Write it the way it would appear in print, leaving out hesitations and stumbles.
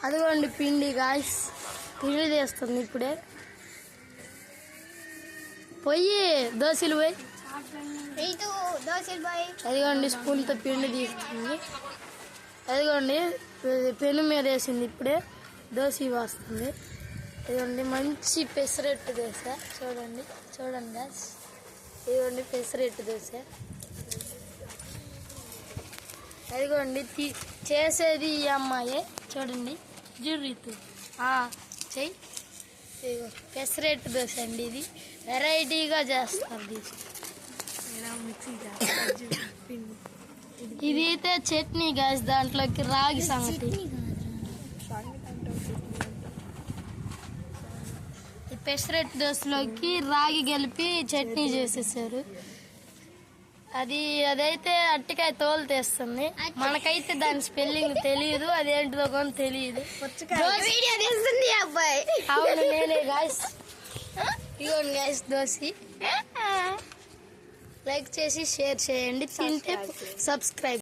అదిగోండి పిండి గాయస్, పిండి తీస్తుంది ఇప్పుడే. పోయి దోశలు పోయి, అదిగోండి స్పూన్తో పిండి తీస్తుంది. అదిగోండి పెను మీద వేసింది ఇప్పుడే, దోశ వస్తుంది. ఇదిగోండి మంచి పెసరట్టు దోశ, చూడండి చూడండి గాయస్. ఇదిగోండి పెసరట్టు దోశ. అదిగోండి చేసేది ఈ అమ్మాయే, చూడండి జుర్రితు చెయ్యి. ఇదిగో పెసరట్టు దోశ అండి, ఇది వెరైటీగా చేస్తారు. ఇది అయితే చట్నీ గాయస్, దాంట్లోకి రాగి సంగటి. ఈ పెసరట్టు దోశలోకి రాగి కలిపి చట్నీ చేసేసారు. అదైతే అట్టికాయ తోలు తీస్తుంది. మనకైతే దాని స్పెల్లింగ్ తెలియదు, అదేంటిదో కానీ తెలియదు. అవును నేనే గాయస్. ఇదిగోండి గాయస్ దోశ. లైక్ చేసి షేర్ చేయండి, తింటే సబ్స్క్రైబ్.